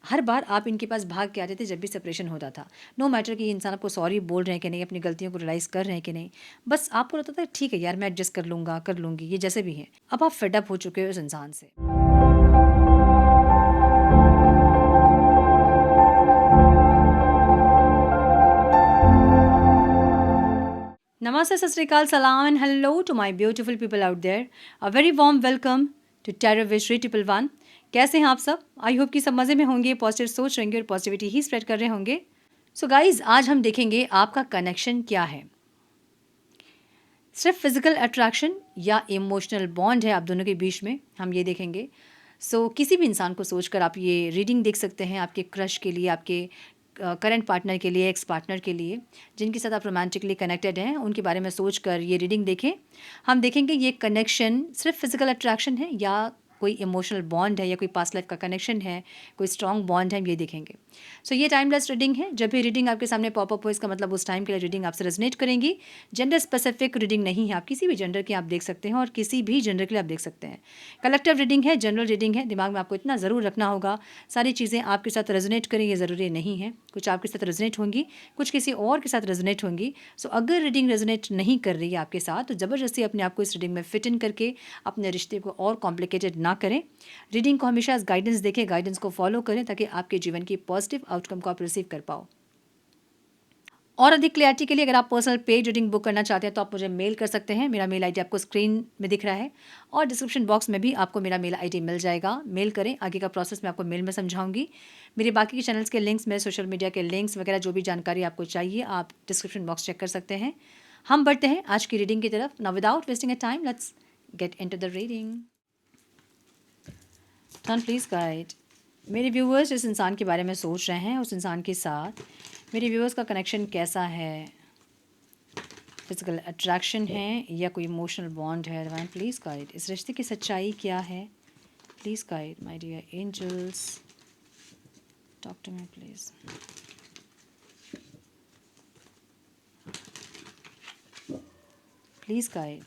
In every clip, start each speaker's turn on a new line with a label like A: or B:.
A: हर बार आप इनके पास भाग के आते थे जब भी सेपरेशन होता था। नो मैटर कि ये इंसान आपको सॉरी बोल रहे हैं कि नहीं, अपनी गलतियों को रियलाइज़ कर रहे हैं कि नहीं। बस आपको लगता था ठीक है यार, मैं एडजस्ट कर लूँगा, कर लूँगी, ये जैसे भी हैं। अब आप फेड अप हो चुके हो उस इंसान से। नमस्ते, सत श्री अकाल, सलाम and hello to my beautiful people out there. A very warm welcome to tarot wish 111। कैसे हैं आप सब? आई होप कि सब मज़े में होंगे, पॉजिटिव सोच रहेंगे और पॉजिटिविटी ही स्प्रेड कर रहे होंगे। सो गाइज, आज हम देखेंगे आपका कनेक्शन क्या है। सिर्फ फिजिकल अट्रैक्शन या इमोशनल बॉन्ड है आप दोनों के बीच में, हम ये देखेंगे। किसी भी इंसान को सोचकर आप ये रीडिंग देख सकते हैं, आपके क्रश के लिए, आपके करंट पार्टनर के लिए, एक्स पार्टनर के लिए, जिनके साथ आप रोमांटिकली कनेक्टेड हैं, उनके बारे में सोचकर ये रीडिंग देखें। हम देखेंगे ये कनेक्शन सिर्फ फिजिकल अट्रैक्शन है या कोई इमोशनल बॉन्ड है या कोई पास्ट लाइफ का कनेक्शन है, कोई स्ट्रॉन्ग बॉन्ड है, हम ये देखेंगे। ये टाइमलेस रीडिंग है। जब भी रीडिंग आपके सामने पॉपअप हो, इसका मतलब उस टाइम के लिए रीडिंग आपसे रेजोनेट करेंगी। जेंडर स्पेसिफिक रीडिंग नहीं है, आप किसी भी जेंडर की आप देख सकते हैं और किसी भी जेंडर के लिए आप देख सकते हैं। कलेक्टिव रीडिंग है, जनरल रीडिंग है। दिमाग में आपको इतना ज़रूर रखना होगा, सारी चीज़ें आपके साथ रेजोनेट करें ये ज़रूरी नहीं है। कुछ आपके साथ रेजोनेट होंगी, कुछ किसी और के साथ रेजोनेट होंगी। अगर रीडिंग रेजोनेट नहीं कर रही है आपके साथ, तो ज़बरदस्ती अपने आप को इस रीडिंग में फिट इन करके अपने रिश्ते को और कॉम्प्लिकेटेड ना करें। रीडिंग को हमेशा गाइडेंस देखें, गाइडेंस को फॉलो करें ताकि आपके जीवन की पॉजिटिव आउटकम को आप रिसीव कर पाओ। और अधिक क्लैरिटी के लिए अगर आप पर्सनल पेज रीडिंग बुक करना चाहते हैं तो आप मुझे मेल कर सकते हैं। मेरा मेल आईडी आपको स्क्रीन में दिख रहा है और डिस्क्रिप्शन बॉक्स में भी आपको मेरा मेल आईडी मिल जाएगा। मेल करें, आगे का प्रोसेस मैं आपको मेल में समझाऊंगी। मेरे बाकी के चैनल्स के लिंक्स, मेरे सोशल मीडिया के लिंक्स वगैरह जो भी जानकारी आपको चाहिए, आप डिस्क्रिप्शन बॉक्स चेक कर सकते हैं। हम बढ़ते हैं आज की रीडिंग की तरफ। Now without wasting a time, let's get into the reading. Turn please guide. मेरे व्यूवर्स जिस इंसान के बारे में सोच रहे हैं, उस इंसान के साथ मेरे व्यूवर्स का कनेक्शन कैसा है? फिजिकल अट्रैक्शन है या कोई इमोशनल बॉन्ड है? Divine please guide. इस रिश्ते की सच्चाई क्या है? Please guide my dear angels, talk to me please. Please guide.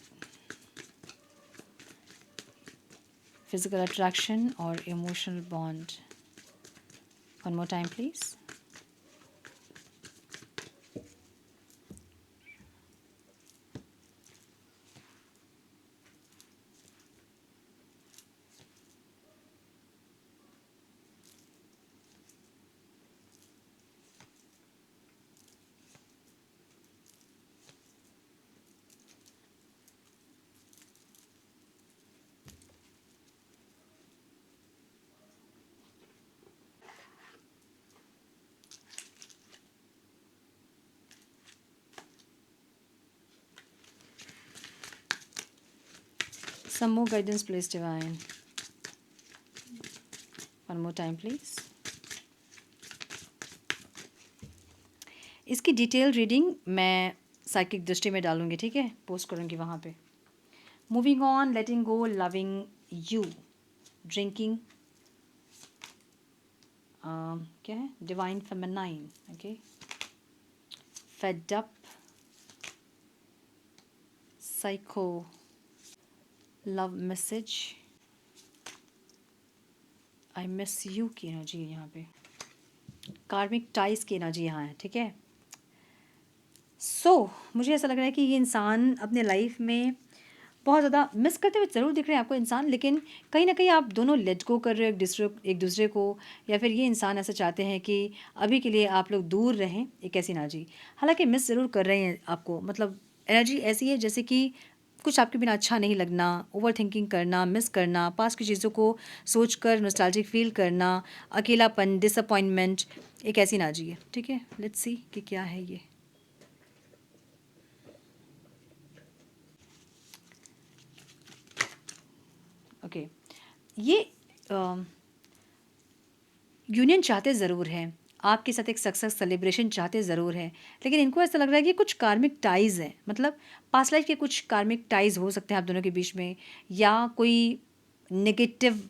A: Physical attraction और emotional bond, one more time please. Some more guidance please divine. One more time please. इसकी detail reading मैं psychic दृष्टि में डालूंगी, ठीक है, post करूंगी वहाँ पे। Moving on, letting go, loving you, drinking, क्या है, divine feminine, okay, fed up, psycho, love message, I miss you की एनर्जी है यहाँ पे, कार्मिक टाइज की एनर्जी यहाँ है, ठीक है। मुझे ऐसा लग रहा है कि ये इंसान अपने लाइफ में बहुत ज़्यादा मिस करते हुए ज़रूर दिख रहे हैं आपको इंसान, लेकिन कहीं ना कहीं आप दोनों लेट गो कर रहे हो एक दूसरे को, या फिर ये इंसान ऐसा चाहते हैं कि अभी के लिए आप लोग दूर रहें, एक ऐसी एनर्जी। हालांकि मिस ज़रूर कर रहे हैं आपको, मतलब एनर्जी ऐसी है जैसे कि कुछ आपके बिना अच्छा नहीं लगना, ओवर थिंकिंग करना, मिस करना, पास्ट की चीज़ों को सोच कर नॉस्टैल्जिक फील करना, अकेलापन, डिसअपॉइंटमेंट, एक ऐसी एनर्जी है, ठीक है। लेट्स सी कि क्या है ये। ओके, ये यूनियन चाहते ज़रूर हैं, आपके साथ एक सक्सेस सेलिब्रेशन चाहते ज़रूर हैं, लेकिन इनको ऐसा लग रहा है कि कुछ कार्मिक टाइज़ हैं, मतलब पास्ट लाइफ के कुछ कार्मिक टाइज़ हो सकते हैं आप दोनों के बीच में, या कोई नेगेटिव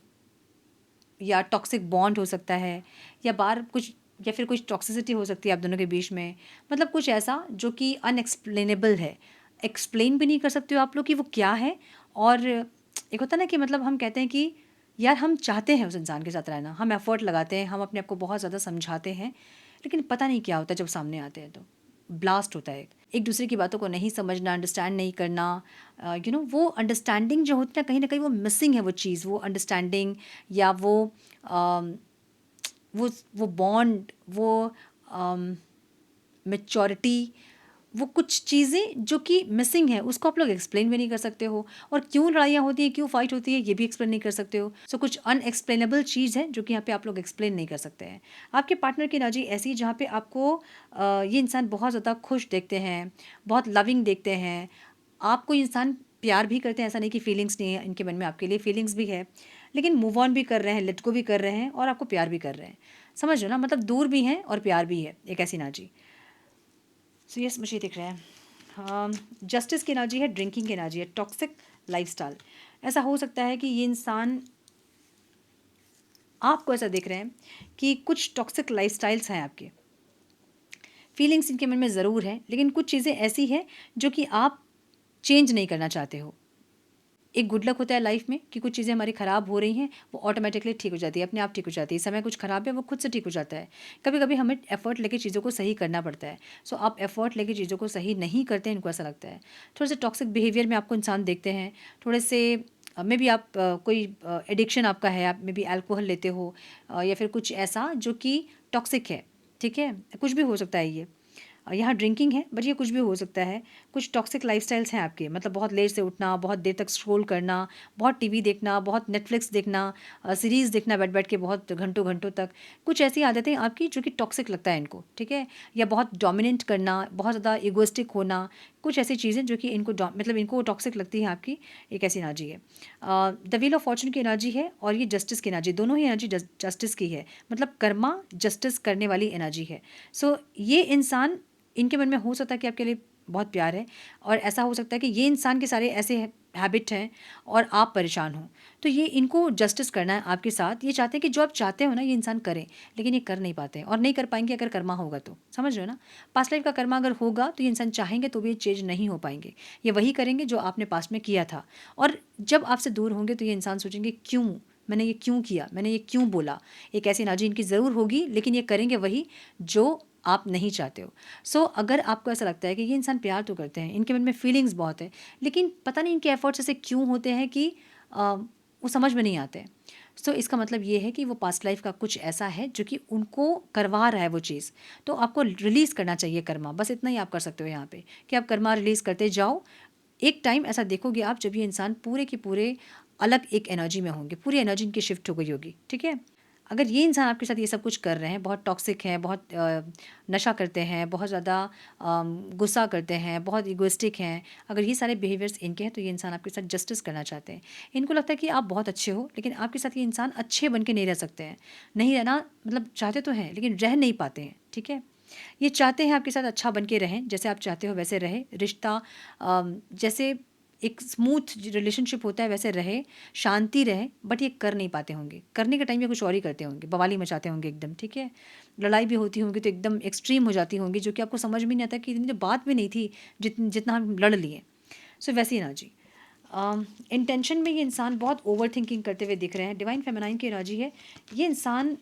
A: या टॉक्सिक बॉन्ड हो सकता है, या बार कुछ, या फिर कुछ टॉक्सिसिटी हो सकती है आप दोनों के बीच में, मतलब कुछ ऐसा जो कि अनएक्सप्लेनेबल है। एक्सप्लेन भी नहीं कर सकते हो आप लोग कि वो क्या है। और एक होता है ना कि मतलब हम कहते हैं कि यार हम चाहते हैं उस इंसान के साथ रहना, हम एफ़र्ट लगाते हैं, हम अपने आप को बहुत ज़्यादा समझाते हैं, लेकिन पता नहीं क्या होता है जब सामने आते हैं तो ब्लास्ट होता है। एक दूसरे की बातों को नहीं समझना, अंडरस्टैंड नहीं करना, वो अंडरस्टैंडिंग जो होती है ना कहीं वो मिसिंग है, वो चीज़, वो अंडरस्टैंडिंग या अम, वो बॉन्ड, वो मैच्योरिटी, वो कुछ चीज़ें जो कि मिसिंग है उसको आप लोग एक्सप्लेन भी नहीं कर सकते हो, और क्यों लड़ाइयाँ होती हैं, क्यों फाइट होती है, ये भी एक्सप्लेन नहीं कर सकते हो। सो कुछ अनएक्सप्लेनेबल चीज़ है जो कि यहाँ पे आप लोग एक्सप्लेन नहीं कर सकते हैं। आपके पार्टनर की एनर्जी ऐसी जहाँ पे आपको ये इंसान बहुत ज़्यादा खुश देखते हैं, बहुत लविंग देखते हैं, आपको ये इंसान प्यार भी करते हैं, ऐसा नहीं कि फीलिंग्स नहीं है इनके मन में, आपके लिए फीलिंग्स भी है, लेकिन मूव ऑन भी कर रहे हैं, लेट गो भी कर रहे हैं, और आपको प्यार भी कर रहे हैं। समझ लो ना, मतलब दूर भी हैं और प्यार भी है, एक ऐसी एनर्जी। सो यस, मुझे दिख रहा है। हाँ, जस्टिस की एनर्जी है, ड्रिंकिंग की एनर्जी है, टॉक्सिक लाइफस्टाइल। ऐसा हो सकता है कि ये इंसान, आपको ऐसा दिख रहे हैं कि कुछ टॉक्सिक लाइफस्टाइल्स हैं आपके, फीलिंग्स इनके मन में ज़रूर है, लेकिन कुछ चीज़ें ऐसी हैं जो कि आप चेंज नहीं करना चाहते हो। एक गुड लक होता है लाइफ में कि कुछ चीज़ें हमारी ख़राब हो रही हैं, वो ऑटोमेटिकली ठीक हो जाती है, अपने आप ठीक हो जाती है। समय कुछ ख़राब है, वो खुद से ठीक हो जाता है। कभी कभी हमें एफर्ट लेके चीज़ों को सही करना पड़ता है। सो आप एफर्ट लेके चीज़ों को सही नहीं करते हैं, इनको ऐसा लगता है। थोड़े से टॉक्सिक बिहेवियर में आपको इंसान देखते हैं, थोड़े से मे बी आप कोई एडिक्शन आपका है, आप मे बी अल्कोहल लेते हो, या फिर कुछ ऐसा जो कि टॉक्सिक है, ठीक है, कुछ भी हो सकता है ये। यहाँ ड्रिंकिंग है, बट ये कुछ भी हो सकता है। कुछ टॉक्सिक लाइफस्टाइल्स हैं आपके, मतलब बहुत लेट से उठना, बहुत देर तक स्क्रॉल करना, बहुत टीवी देखना, बहुत नेटफ्लिक्स देखना, सीरीज़ देखना बैठ बैठ के बहुत घंटों घंटों तक। कुछ ऐसी आदतें आपकी जो कि टॉक्सिक लगता है इनको, ठीक है, या बहुत डोमिनेंट करना, बहुत ज़्यादा इगोइस्टिक होना, कुछ ऐसी चीज़ें जो कि इनको मतलब इनको टॉक्सिक लगती है आपकी, एक ऐसी एनर्जी है। द व्हील ऑफ फॉर्चून की एनर्जी है, और ये जस्टिस की एनर्जी, दोनों ही एनर्जी जस्टिस की है, मतलब कर्मा जस्टिस करने वाली एनर्जी है। सो ये इंसान, इनके मन में हो सकता है कि आपके लिए बहुत प्यार है, और ऐसा हो सकता है कि ये इंसान के सारे ऐसे हैबिट हैं और आप परेशान हो, तो ये इनको जस्टिस करना है आपके साथ। ये चाहते हैं कि जो आप चाहते हो ना ये इंसान करें, लेकिन ये कर नहीं पाते हैं, और नहीं कर पाएंगे अगर कर्मा होगा तो। समझ रहे हो ना, पास्ट लाइफ का कर्मा अगर होगा तो ये इंसान चाहेंगे तो भी ये चेंज नहीं हो पाएंगे। ये वही करेंगे जो आपने पास्ट में किया था, और जब आपसे दूर होंगे तो ये इंसान सोचेंगे क्यों मैंने ये क्यों किया, मैंने ये क्यों बोला। एक ऐसी एनर्जी इनकी ज़रूर होगी, लेकिन ये करेंगे वही जो आप नहीं चाहते हो। सो अगर आपको ऐसा लगता है कि ये इंसान प्यार तो करते हैं, इनके मन में फीलिंग्स बहुत है, लेकिन पता नहीं इनके एफर्ट्स ऐसे क्यों होते हैं कि वो समझ में नहीं आते हैं। सो इसका मतलब ये है कि वो पास्ट लाइफ का कुछ ऐसा है जो कि उनको करवा रहा है वो चीज़। तो आपको रिलीज़ करना चाहिए कर्मा, बस इतना ही आप कर सकते हो यहाँ पे, कि आप कर्मा रिलीज़ करते जाओ। एक टाइम ऐसा देखोगे आप जब ये इंसान पूरे के पूरे अलग एक एनर्जी में होंगे, पूरी एनर्जी इनकी शिफ्ट हो गई होगी, ठीक है। अगर ये इंसान आपके साथ ये सब कुछ कर रहे हैं, बहुत टॉक्सिक हैं, बहुत नशा करते हैं, बहुत ज़्यादा गुस्सा करते हैं, बहुत इगोइस्टिक हैं, अगर ये सारे बिहेवियर्स इनके हैं, तो ये इंसान आपके साथ जस्टिस करना चाहते हैं। इनको लगता है कि आप बहुत अच्छे हो, लेकिन आपके साथ ये इंसान अच्छे बन के नहीं रह सकते हैं। नहीं रहना मतलब चाहते तो हैं, लेकिन रह नहीं पाते हैं, ठीक है। ये चाहते हैं आपके साथ अच्छा बन के रहें, जैसे आप चाहते हो वैसे रहे रिश्ता, जैसे एक स्मूथ रिलेशनशिप होता है वैसे रहे, शांति रहे, बट ये कर नहीं पाते होंगे। करने के टाइम ये कुछ और ही करते होंगे, बवाली मचाते होंगे एकदम, ठीक है। लड़ाई भी होती होंगी तो एकदम एक्सट्रीम हो जाती होंगी, जो कि आपको समझ में नहीं आता कि इतनी तो बात भी नहीं थी जितना हम लड़ लिए। सो वैसी एनर्जी। इंटेंशन में ये इंसान बहुत ओवर थिंकिंग करते हुए दिख रहे हैं। डिवाइन फेमिनाइन की एनर्जी है, ये इंसान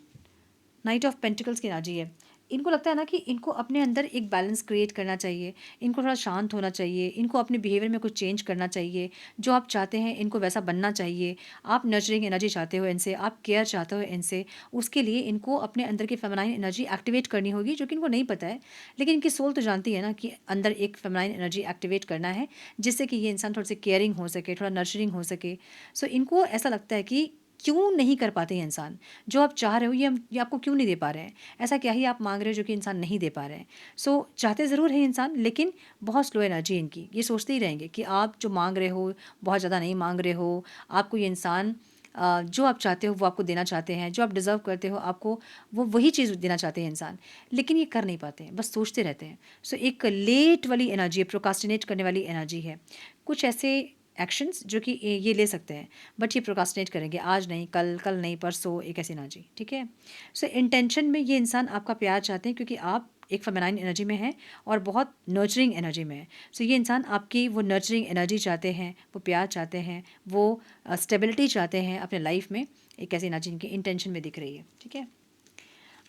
A: नाइट ऑफ पेंटिकल्स की एनर्जी है। इनको लगता है ना कि इनको अपने अंदर एक बैलेंस क्रिएट करना चाहिए, इनको थोड़ा शांत होना चाहिए, इनको अपने बिहेवियर में कुछ चेंज करना चाहिए, जो आप चाहते हैं इनको वैसा बनना चाहिए। आप नर्चरिंग एनर्जी चाहते हो इनसे, आप केयर चाहते हो इनसे, उसके लिए इनको अपने अंदर की फेमिनाइन एनर्जी एक्टिवेट करनी होगी, जो कि इनको नहीं पता है। लेकिन इनकी सोल तो जानती है ना कि अंदर एक फेमिनाइन एनर्जी एक्टिवेट करना है, जिससे कि ये इंसान थोड़े से केयरिंग हो सके, थोड़ा नर्चरिंग हो सके। सो इनको ऐसा लगता है कि क्यों नहीं कर पाते ये इंसान, जो आप चाह रहे हो ये आपको क्यों नहीं दे पा रहे हैं, ऐसा क्या ही आप मांग रहे हो जो कि इंसान नहीं दे पा रहे हैं। सो चाहते ज़रूर है इंसान, लेकिन बहुत स्लो एनर्जी इनकी, ये सोचते ही रहेंगे कि आप जो मांग रहे हो बहुत ज़्यादा नहीं मांग रहे हो। आपको ये इंसान जो आप चाहते हो वो आपको देना चाहते हैं, जो आप डिज़र्व करते हो आपको वो वही चीज़ देना चाहते हैं इंसान, लेकिन ये कर नहीं पाते हैं, बस सोचते रहते हैं। सो एक लेट वाली एनर्जी है, प्रोकास्टिनेट करने वाली एनर्जी है। कुछ ऐसे एक्शंस जो कि ये ले सकते हैं, बट ये प्रोकास्टिनेट करेंगे, आज नहीं कल, कल नहीं परसों, एक ऐसी एनर्जी, ठीक है। सो इंटेंशन में ये इंसान आपका प्यार चाहते हैं, क्योंकि आप एक फेमिनाइन एनर्जी में है और बहुत नर्चरिंग एनर्जी में है। सो ये इंसान आपकी वो नर्चरिंग एनर्जी चाहते हैं, वो प्यार चाहते हैं, वो स्टेबिलिटी चाहते हैं अपने लाइफ में। एक ऐसी एनर्जी इनकी इंटेंशन में दिख रही है। ठीक है,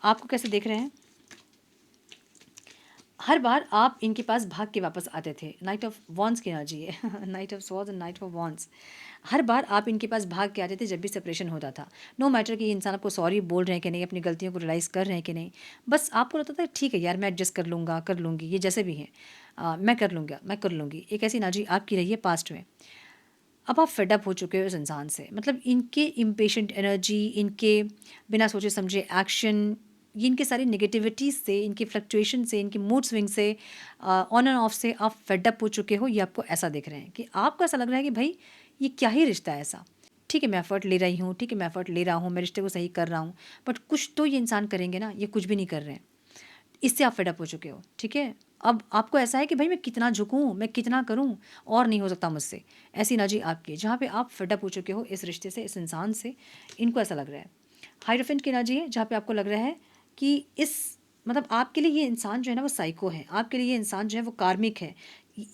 A: आपको कैसे देख रहे हैं? हर बार आप इनके पास भाग के वापस आते थे। नाइट ऑफ वॉन्ड्स की एनर्जी है knight of swords and knight of wands. हर बार आप इनके पास भाग के आते थे जब भी सेपरेशन होता था। नो मैटर कि ये इंसान आपको सॉरी बोल रहे हैं कि नहीं, अपनी गलतियों को रियलाइज़ कर रहे हैं कि नहीं, बस आपको लगता था ठीक है यार, मैं एडजस्ट कर लूँगा, कर लूँगी, ये जैसे भी हैं मैं कर लूँगा, मैं कर लूँगी। एक ऐसी एनर्जी आपकी रही है पास्ट में। अब आप फेड अप हो चुके हो इस इंसान से, मतलब इनके इम्पेशेंट एनर्जी, इनके बिना सोचे समझे एक्शन, ये इनके सारी नेगेटिविटीज़ से, इनकी फ्लक्चुएशन से, इनकी मूड स्विंग से, ऑन एंड ऑफ से आप फेड अप हो चुके हो। ये आपको ऐसा दिख रहे हैं कि आपको ऐसा लग रहा है कि भाई ये क्या ही रिश्ता है ऐसा। ठीक है मैं एफ़र्ट ले रही हूँ, ठीक है मैं एफ़र्ट ले रहा हूँ, मैं रिश्ते को सही कर रहा हूँ, बट कुछ तो ये इंसान करेंगे ना, ये कुछ भी नहीं कर रहे हैं। इससे आप फेड अप हो चुके हो। ठीक है, अब आपको ऐसा है कि भाई मैं कितना झुकूँ, मैं कितना करूँ, और नहीं हो सकता मुझसे। ऐसी एनर्जी आपकी है जहाँ पे आप फेड अप हो चुके हो इस रिश्ते से, इस इंसान से। इनको ऐसा लग रहा है। हाइरोफेंट की एनर्जी है जहाँ पे आपको लग रहा है कि इस मतलब आपके लिए ये इंसान जो है ना वो साइको है, आपके लिए ये इंसान जो है वो कार्मिक है।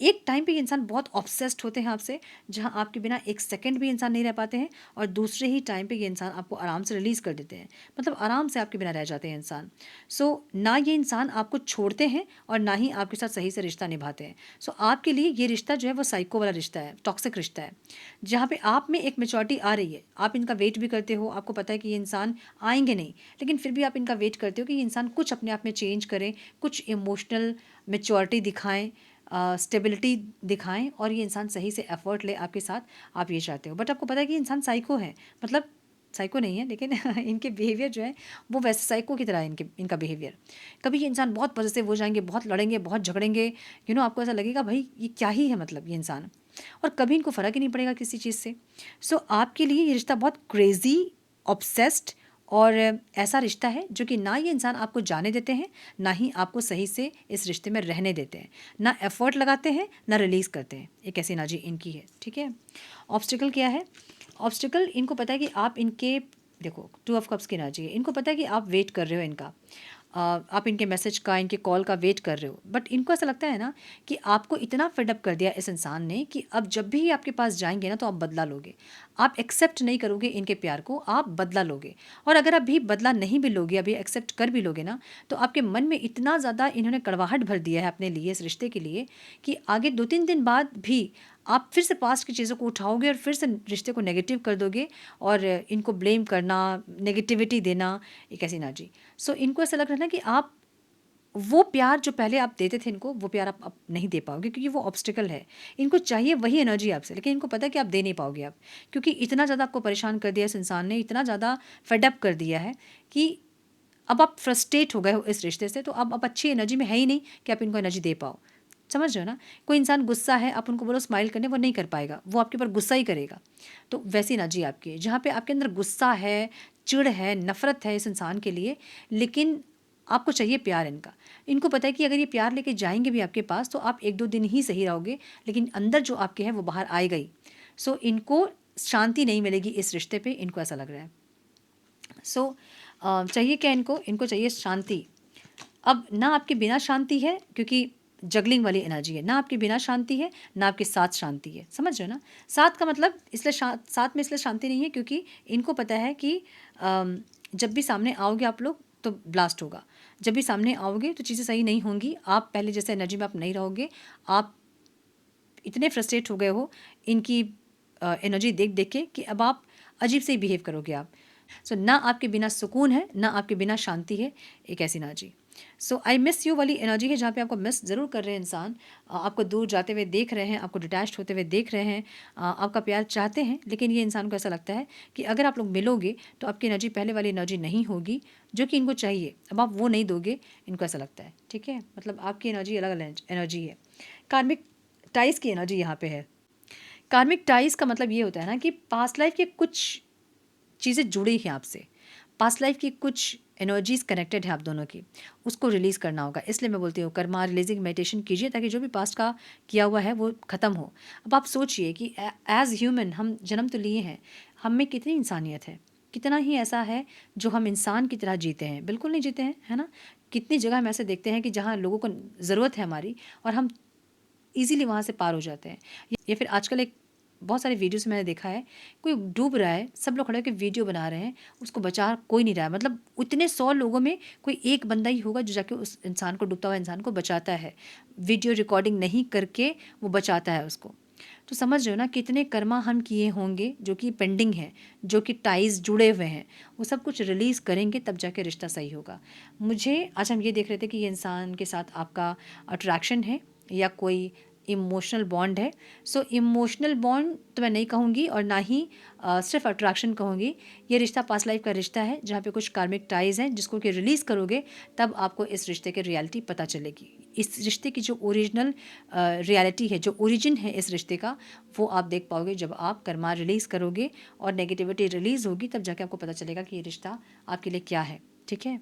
A: एक टाइम पे ये इंसान बहुत ऑब्सेस्ड होते हैं आपसे, जहाँ आपके बिना एक सेकंड भी इंसान नहीं रह पाते हैं, और दूसरे ही टाइम पे ये इंसान आपको आराम से रिलीज़ कर देते हैं, मतलब आराम से आपके बिना रह जाते हैं इंसान। सो ना ये इंसान आपको छोड़ते हैं और ना ही आपके साथ सही से रिश्ता निभाते हैं। सो आपके लिए ये रिश्ता जो है वो साइको वाला रिश्ता है, टॉक्सिक रिश्ता है, जहाँ पे आप में एक मैच्योरिटी आ रही है। आप इनका वेट भी करते हो, आपको पता है कि ये इंसान आएंगे नहीं, लेकिन फिर भी आप इनका वेट करते हो कि ये इंसान कुछ अपने आप में चेंज करें, कुछ इमोशनल मैच्योरिटी दिखाएं, स्टेबिलिटी दिखाएं, और ये इंसान सही से एफर्ट ले आपके साथ। आप ये चाहते हो, बट आपको पता है कि इंसान साइको है, मतलब साइको नहीं है लेकिन इनके बिहेवियर जो है वो वैसे साइको की तरह है। इनका बिहेवियर, कभी ये इंसान बहुत पॉजिटिव हो जाएंगे, बहुत लड़ेंगे, बहुत झगड़ेंगे, आपको ऐसा लगेगा भाई ये क्या ही है, मतलब ये इंसान, और कभी इनको फ़र्क ही नहीं पड़ेगा किसी चीज़ से। सो आपके लिए ये रिश्ता बहुत क्रेज़ी, ऑब्सेस्ड और ऐसा रिश्ता है जो कि ना ये इंसान आपको जाने देते हैं, ना ही आपको सही से इस रिश्ते में रहने देते हैं, ना एफ़र्ट लगाते हैं, ना रिलीज़ करते हैं। एक ऐसी एनर्जी इनकी है। ठीक है, ऑब्स्टिकल क्या है? ऑब्स्टिकल, इनको पता है कि आप इनके, देखो 2 ऑफ कप्स की एनर्जी है, इनको पता है कि आप वेट कर रहे हो इनका, आप इनके मैसेज का, इनके कॉल का वेट कर रहे हो, बट इनको ऐसा लगता है ना कि आपको इतना फेडअप कर दिया इस इंसान ने कि अब जब भी आपके पास जाएंगे ना तो आप बदला लोगे। आप एक्सेप्ट नहीं करोगे इनके प्यार को, आप बदला लोगे, और अगर अभी बदला नहीं भी लोगे, अभी एक्सेप्ट कर भी लोगे ना, तो आपके मन में इतना ज़्यादा इन्होंने कड़वाहट भर दिया है अपने लिए, इस रिश्ते के लिए, कि आगे 2-3 दिन बाद भी आप फिर से पास्ट की चीज़ों को उठाओगे और फिर से रिश्ते को नेगेटिव कर दोगे, और इनको ब्लेम करना, नेगेटिविटी देना, एक ऐसी एनर्जी। सो इनको ऐसा लग रहा है ना कि आप वो प्यार जो पहले आप देते थे इनको, वो प्यार आप अब नहीं दे पाओगे, क्योंकि वो ऑब्स्टिकल है। इनको चाहिए वही एनर्जी आपसे, लेकिन इनको पता है कि आप दे नहीं पाओगे आप, क्योंकि इतना ज़्यादा आपको परेशान कर दिया इस इंसान ने, इतना ज़्यादा फेडअप कर दिया है कि अब आप फ्रस्ट्रेट हो गए हो इस रिश्ते से, तो अब आप अच्छी एनर्जी में है ही नहीं कि आप इनको एनर्जी दे पाओ। समझ रहे हो ना? कोई इंसान गुस्सा है, आप उनको बोलो स्माइल करने, वो नहीं कर पाएगा, वो आपके ऊपर गुस्सा ही करेगा। तो वैसी एनर्जी आपकी है, जहाँ पे आपके अंदर गुस्सा है, चिढ़ है, नफ़रत है इस इंसान के लिए, लेकिन आपको चाहिए प्यार इनका। इनको पता है कि अगर ये प्यार लेके जाएँगे भी आपके पास, तो आप 1-2 दिन ही सही रहोगे, लेकिन अंदर जो आपके है वो बाहर आएगा ही। सो इनको शांति नहीं मिलेगी इस रिश्ते पे, इनको ऐसा लग रहा है। सो चाहिए क्या इनको? इनको चाहिए शांति। अब ना आपके बिना शांति है, क्योंकि जगलिंग वाली एनर्जी है, ना आपके बिना शांति है, ना आपके साथ शांति है। समझ रहे हो ना? साथ का मतलब इसलिए साथ में इसलिए शांति नहीं है क्योंकि इनको पता है कि जब भी सामने आओगे आप लोग तो ब्लास्ट होगा। जब भी सामने आओगे तो चीज़ें सही नहीं होंगी, आप पहले जैसे एनर्जी में आप नहीं रहोगे। आप इतने फ्रस्ट्रेट हो गए हो इनकी एनर्जी देख-देख के कि अब आप अजीब से ही बिहेव करोगे आप। सो ना आपके बिना सुकून है, ना आपके बिना शांति है, एक ऐसी energy. So I miss you वाली एनर्जी है, जहाँ पे आपको मिस ज़रूर कर रहे हैं इंसान, आपको दूर जाते हुए देख रहे हैं, आपको डिटैच्ड होते हुए देख रहे हैं, आपका प्यार चाहते हैं, लेकिन ये इंसान को ऐसा लगता है कि अगर आप लोग मिलोगे तो आपकी एनर्जी पहले वाली एनर्जी नहीं होगी जो कि इनको चाहिए। अब आप वो नहीं दोगे, इनको ऐसा लगता है। ठीक है, मतलब आपकी एनर्जी अलग एनर्जी है। कार्मिक टाइज़ की एनर्जी यहाँ पे है। कार्मिक टाइज़ का मतलब ये होता है ना कि पास्ट लाइफ के कुछ चीज़ें जुड़ी हैं आपसे, पास्ट लाइफ की कुछ एनर्जीज़ कनेक्टेड है आप दोनों की, उसको रिलीज़ करना होगा। इसलिए मैं बोलती हूँ कर्मा रिलीजिंग मेडिटेशन कीजिए, ताकि जो भी पास्ट का किया हुआ है वो ख़त्म हो। अब आप सोचिए कि एज़ ह्यूमन हम जन्म तो लिए हैं, हम में कितनी इंसानियत है, कितना ही ऐसा है जो हम इंसान की तरह जीते हैं, बिल्कुल नहीं जीते हैं, है ना? कितनी जगह हम ऐसे देखते हैं कि जहाँ लोगों को ज़रूरत है हमारी और हम ईज़िली वहाँ से पार हो जाते हैं। या फिर आजकल एक बहुत सारे वीडियोज़ मैंने देखा है, कोई डूब रहा है, सब लोग खड़े होके वीडियो बना रहे हैं, उसको बचा कोई नहीं रहा है। मतलब इतने 100 लोगों में कोई एक बंदा ही होगा जो जाके उस इंसान को, डूबता हुआ इंसान को बचाता है। वीडियो रिकॉर्डिंग नहीं करके वो बचाता है उसको। तो समझ रहे हो ना कितने कर्मा हम किए होंगे जो कि पेंडिंग है, जो कि टाइज़ जुड़े हुए हैं, वो सब कुछ रिलीज़ करेंगे तब जाके रिश्ता सही होगा। मुझे आज हम ये देख रहे थे कि ये इंसान के साथ आपका अट्रैक्शन है या कोई इमोशनल बॉन्ड है। सो इमोशनल बॉन्ड तो मैं नहीं कहूँगी और ना ही सिर्फ अट्रैक्शन कहूँगी। ये रिश्ता पास्ट लाइफ का रिश्ता है जहाँ पे कुछ कार्मिक टाइज़ हैं जिसको कि रिलीज़ करोगे तब आपको इस रिश्ते की रियलिटी पता चलेगी। इस रिश्ते की जो ओरिजिनल रियलिटी है, जो ओरिजिन है इस रिश्ते का, वो आप देख पाओगे जब आप कर्मा रिलीज़ करोगे और नेगेटिविटी रिलीज़ होगी तब जाके आपको पता चलेगा कि ये रिश्ता आपके लिए क्या है। ठीक है?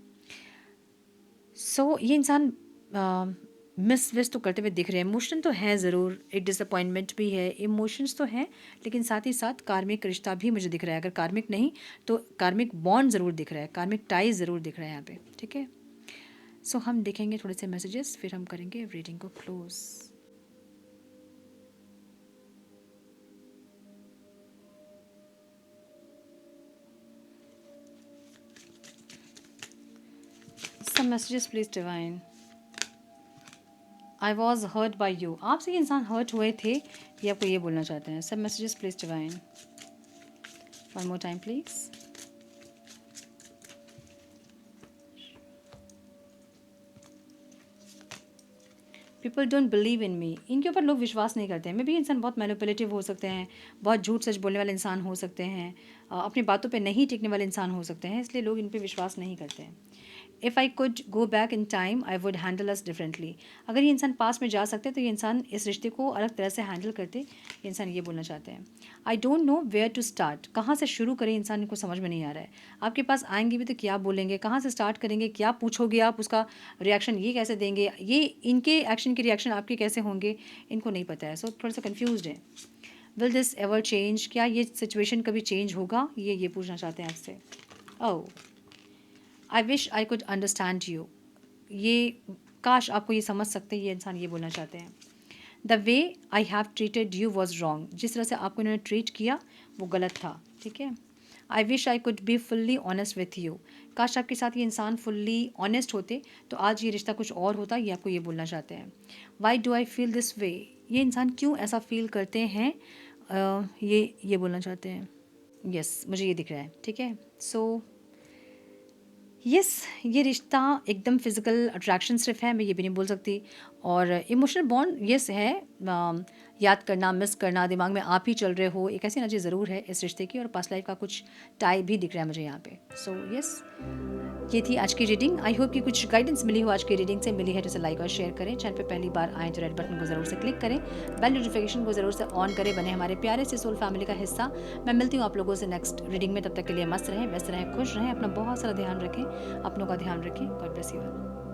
A: सो ये इंसान मिस विस तो करते हुए दिख रहे हैं। इमोशन तो है ज़रूर, एक डिसअपॉइंटमेंट भी है, इमोशंस तो हैं, लेकिन साथ ही साथ कार्मिक रिश्ता भी मुझे दिख रहा है। अगर कार्मिक नहीं तो कार्मिक बॉन्ड ज़रूर दिख रहा है, कार्मिक टाई ज़रूर दिख रहा है यहाँ पे। ठीक है? सो हम देखेंगे थोड़े से मैसेजेस, फिर हम करेंगे रीडिंग को close. Some messages please divine. I was hurt by you, आपसे ये इंसान हर्ट हुए थे, ये आपको ये बोलना चाहते हैं। सब messages please divine, one more time please. People don't believe in me, इनके ऊपर लोग विश्वास नहीं करते हैं। मे भी इंसान बहुत मैनिपुलेटिव हो सकते हैं, बहुत झूठ सच बोलने वाले इंसान हो सकते हैं, अपनी बातों पे नहीं टिकने वाले इंसान हो सकते हैं, इसलिए लोग इन पे विश्वास नहीं करते हैं। If I could go back in time I would handle us differently, अगर ये इंसान पास में जा सकते तो ये इंसान इस रिश्ते को अलग तरह से हैंडल करते। ये इंसान ये बोलना चाहते हैं। I don't know where to start, कहाँ से शुरू करें इंसान को समझ में नहीं आ रहा है। आपके पास आएंगे भी तो क्या बोलेंगे, कहाँ से स्टार्ट करेंगे, क्या पूछोगे आप, उसका रिएक्शन ये कैसे देंगे, ये इनके एक्शन के रिएक्शन आपके कैसे होंगे, इनको नहीं पता है। सो थोड़ा सा कन्फ्यूज है। विल दिस एवर चेंज, क्या ये सिचुएशन कभी चेंज होगा, ये पूछना चाहते हैं आपसे। Oh, I wish I could understand you, ये काश आपको ये समझ सकते, ये इंसान ये बोलना चाहते हैं। The way I have treated you was wrong, जिस तरह से आपको इन्होंने ट्रीट किया वो गलत था। ठीक है? आई wish I could be fully honest with you, काश आपके साथ ये इंसान फुल्ली ऑनेस्ट होते तो आज ये रिश्ता कुछ और होता, ये आपको ये बोलना चाहते हैं। Why do I feel this way, ये इंसान क्यों ऐसा फील करते हैं, ये बोलना चाहते हैं। यस, मुझे ये दिख रहा है। ठीक है? सो यस, ये रिश्ता एकदम फिज़िकल अट्रैक्शन सिर्फ है, मैं ये भी नहीं बोल सकती। और इमोशनल बॉन्ड यस है, याद करना, मिस करना, दिमाग में आप ही चल रहे हो, एक ऐसी एनर्जी ज़रूर है इस रिश्ते की, और पास्ट लाइफ का कुछ टाई भी दिख रहा है मुझे यहाँ पे। सो यस, ये थी आज की रीडिंग। आई होप कि कुछ गाइडेंस मिली हो आज की रीडिंग से। मिली है तो इसे लाइक और शेयर करें, चैनल पे पहली बार आएँ तो रेड बटन को ज़रूर से क्लिक करें, बेल नोटिफिकेशन को ज़रूर से ऑन करें, बने हमारे प्यारे से सोल फैमिली का हिस्सा। मैं मिलती हूँ आप लोगों से नेक्स्ट रीडिंग में, तब तक के लिए मस्त रहें, व्यस्त रहें, खुश रहें, अपना बहुत सारा ध्यान रखें, अपनों का ध्यान रखें। God bless you all.